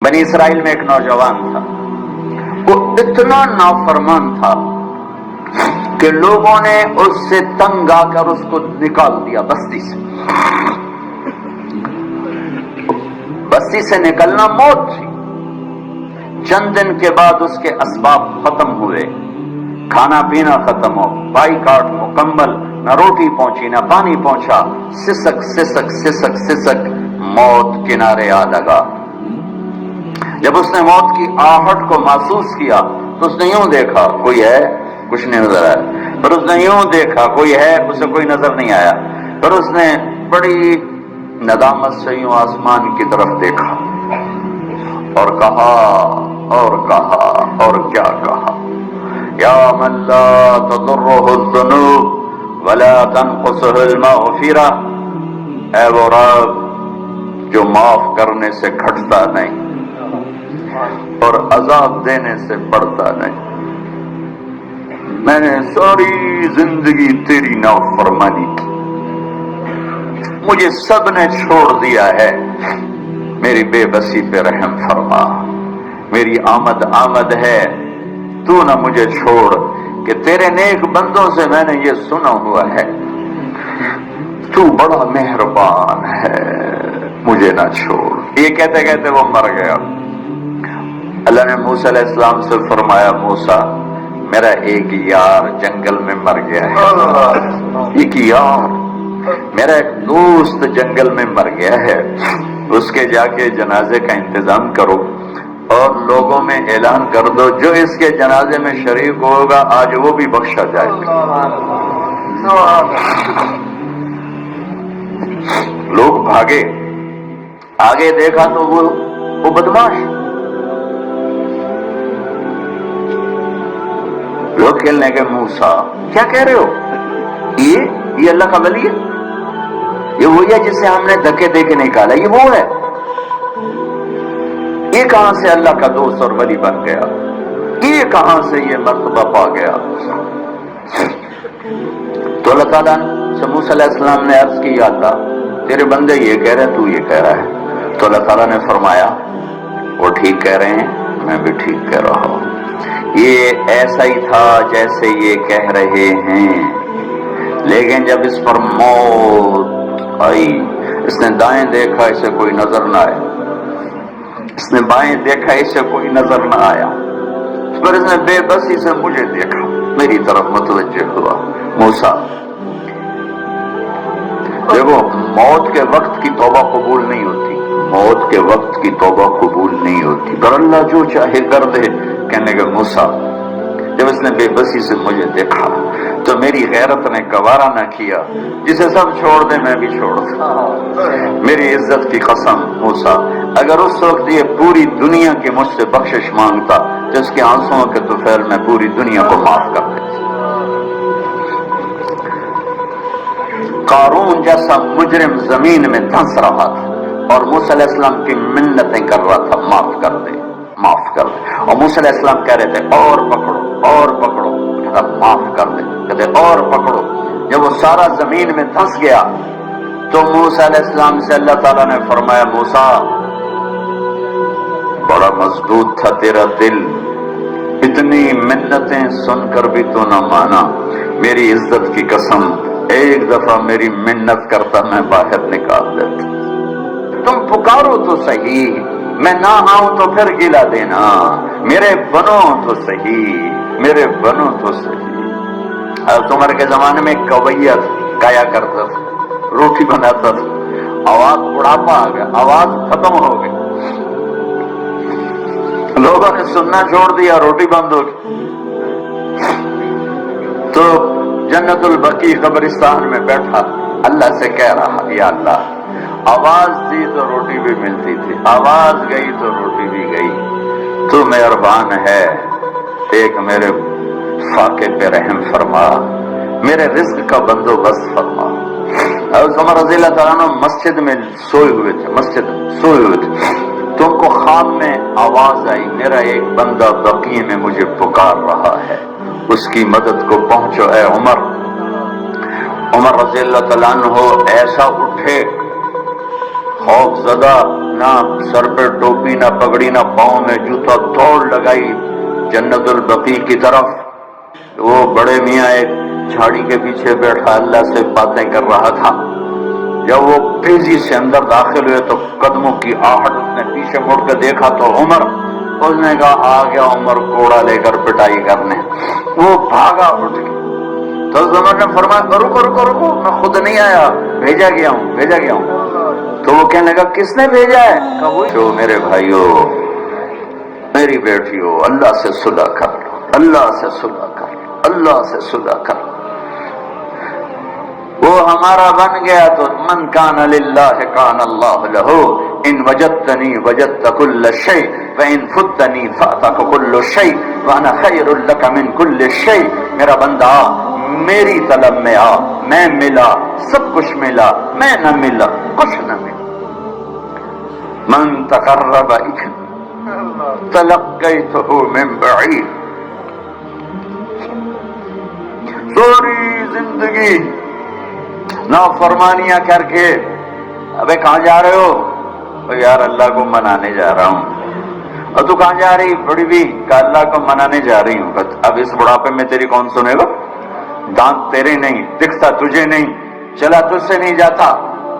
بنی اسرائیل میں ایک نوجوان تھا، وہ اتنا نافرمان تھا کہ لوگوں نے اس سے تنگ آ کر اس کو نکال دیا بستی سے۔ بستی سے نکلنا موت تھی۔ چند دن کے بعد اس کے اسباب ختم ہوئے، کھانا پینا ختم ہو، بائیکاٹ مکمل، نہ روٹی پہنچی نہ پانی پہنچا، سسک سسک سسک سسک موت کنارے آ لگا۔ جب اس نے موت کی آہٹ کو محسوس کیا تو اس نے یوں دیکھا، کوئی ہے؟ کچھ نہیں نظر آیا۔ پھر اس نے یوں دیکھا، کوئی ہے؟ اسے کوئی نظر نہیں آیا۔ پھر اس نے بڑی ندامت سے یوں آسمان کی طرف دیکھا اور کہا اور کیا کہا، یا من لا تضرہ الذنوب ولا تنقصہ المغفرہ، اے وہ رب جو معاف کرنے سے گھٹتا نہیں اور عذاب دینے سے بڑھتا نہیں۔ میں نے ساری زندگی تیری نافرمانی کی، مجھے سب نے چھوڑ دیا ہے، میری بے بسی پہ رحم فرما، میری آمد ہے، تو نہ مجھے چھوڑ، کہ تیرے نیک بندوں سے میں نے یہ سنا ہوا ہے تو بڑا مہربان ہے، مجھے نہ چھوڑ۔ یہ کہتے کہتے وہ مر گیا۔ اللہ نے موسیٰ علیہ السلام سے فرمایا، موسیٰ میرا ایک یار جنگل میں مر گیا ہے، ایک یار میرا ایک دوست جنگل میں مر گیا ہے، اس کے جا کے جنازے کا انتظام کرو اور لوگوں میں اعلان کر دو جو اس کے جنازے میں شریک ہوگا آج وہ بھی بخشا جائے گا۔ لوگ بھاگے، آگے دیکھا تو وہ بدماش، لوگ کہنے کے موسیٰ کیا کہہ رہے ہو، یہ اللہ کا ولی ہے، یہ وہی ہے جسے ہم نے دھکے دے کے نکالا، یہ وہ ہے، یہ کہاں سے اللہ کا دوست اور ولی بن گیا، یہ کہاں سے یہ مرتبہ پا گیا؟ تو اللہ تعالیٰ سے موسیٰ علیہ السلام نے عرض کی، یا اللہ تیرے بندے یہ کہہ رہے تو یہ کہہ رہا ہے۔ تو اللہ تعالیٰ نے فرمایا وہ ٹھیک کہہ رہے ہیں، میں بھی ٹھیک کہہ رہا ہوں، یہ ایسا ہی تھا جیسے یہ کہہ رہے ہیں، لیکن جب اس پر موت آئی، اس نے دائیں دیکھا اسے کوئی نظر نہ آیا، اس نے بائیں دیکھا اسے کوئی نظر نہ آیا، پھر اس نے بے بسی سے مجھے دیکھا، میری طرف متوجہ ہوا۔ موسیٰ دیکھو، موت کے وقت کی توبہ قبول نہیں ہوتی، موت کے وقت کی توبہ قبول نہیں ہوتی، پر اللہ جو چاہے کر دے۔ کہنے کے موسیٰ جب اس نے بے بسی سے مجھے دیکھا تو میری غیرت نے گوارا نہ کیا، جسے سب چھوڑ دے میں بھی چھوڑ دوں، میری عزت کی قسم موسیٰ اگر اس وقت یہ پوری دنیا کی مجھ سے بخشش مانگتا تو اس کے آنسوؤں کے طفیل میں پوری دنیا کو معاف کر دیتا۔ قارون جیسا مجرم زمین میں دھنس رہا تھا اور موسیٰ علیہ السلام کی منتیں کر رہا تھا، معاف کر دے معاف کر دے، اور موسیٰ علیہ السلام کہہ رہے تھے اور پکڑو اور پکڑو، کہتا معاف کر دے، کہتے اور پکڑو۔ جب وہ سارا زمین میں دھنس گیا تو موسیٰ علیہ السلام سے اللہ تعالیٰ نے فرمایا، موسیٰ بڑا مضبوط تھا تیرا دل، اتنی منتیں سن کر بھی تو نہ مانا، میری عزت کی قسم ایک دفعہ میری منت کرتا میں باہر نکال دیتا، تم پکارو تو صحیح، میں نہ آؤں تو پھر گلا دینا، میرے بنو تو صحیح، میرے بنو تو صحیح۔ حضرت عمر کے زمانے میں کویت گایا کرتا تھا، روٹی بناتا تھا، آواز بڑھاپا آ گیا، آواز ختم ہو گئی، لوگوں نے سننا چھوڑ دیا، روٹی بند ہو گئی، تو جنت البقیع قبرستان میں بیٹھا اللہ سے کہہ رہا، یا اللہ آواز دی تو روٹی بھی ملتی تھی، آواز گئی تو روٹی بھی گئی، تو مہربان ہے، ایک میرے فاقے پہ رحم فرما، میرے رزق کا بندوبست فرما۔ حضرت عمر رضی اللہ تعالیٰ عنہ مسجد میں سوئے ہوئے تھے، تو ان کو خواب میں آواز آئی، میرا ایک بندہ بقیع میں مجھے پکار رہا ہے، اس کی مدد کو پہنچو اے عمر۔ عمر رضی اللہ تعالیٰ عنہ ایسا اٹھے، خوف زدہ نہ سر پہ ٹوپی، نہ پگڑی، نہ پاؤں میں جوتا، دوڑ لگائی جنت البقیع کی طرف۔ وہ بڑے میاں ایک جھاڑی کے پیچھے بیٹھا اللہ سے باتیں کر رہا تھا۔ جب وہ تیزی سے اندر داخل ہوئے تو قدموں کی آہٹ، اس نے پیچھے مڑ کے دیکھا تو عمر، اس نے کہا آ گیا عمر کوڑا لے کر پٹائی کرنے۔ وہ بھاگا اٹھ کے، تو عمر نے فرمایا رکو رکو رکو، میں خود نہیں آیا، بھیجا گیا ہوں۔ تو وہ کہنے لگا کس نے بھیجا ہے؟ کہا وہ جو میرے بھائیو، میری بیٹیو، اللہ سے صلح کر لو، اللہ سے صلح کر لو، اللہ سے صلح کر لو۔ وہ ہمارا بن گیا تو من کان للہ کان اللہ لہ، ان وجدتنی وجدت کل شیء وان فتنی فاتک کل شیء وانا خیر لک من کل شیء۔ میرا بندہ میری طلب میں آ، میں ملا، سب کچھ ملا، میں نہ ملا، کچھ نہ ملا۔ من تقرب تلقیتہ من بعید۔ ساری زندگی نافرمانیاں کر کے، ابے کہاں جا رہے ہو؟ یار اللہ کو منانے جا رہا ہوں۔ اور تو کہاں جا رہی؟ بڑی بھی، کہ اللہ کو منانے جا رہی ہوں۔ اب اس بڑھاپے میں تیری کون سنے گا؟ دانت تیرے نہیں، دکھتا تجھے نہیں، چلا تجھ سے نہیں جاتا،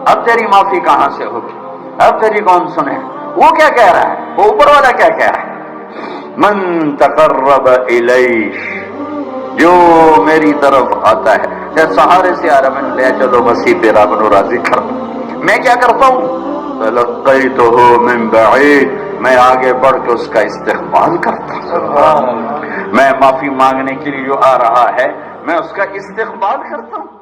اب تیری معافی کہاں سے ہوگی؟ اب تیری کون سنے؟ وہ کیا کہہ رہا ہے؟ وہ اوپر والا کیا کہہ رہا ہے؟ من تقرب الیہ، جو میری طرف آتا ہے، جیسے سہارے سے آ رہا، میں لے چلو بسی پہ رب نو راضی کر۔ میں کیا کرتا ہوں؟ تلقیتہ من بعید، میں آگے بڑھ کے اس کا استقبال کرتا ہوں۔ میں معافی مانگنے کے لیے جو آ رہا ہے، میں اس کا استقبال کرتا ہوں۔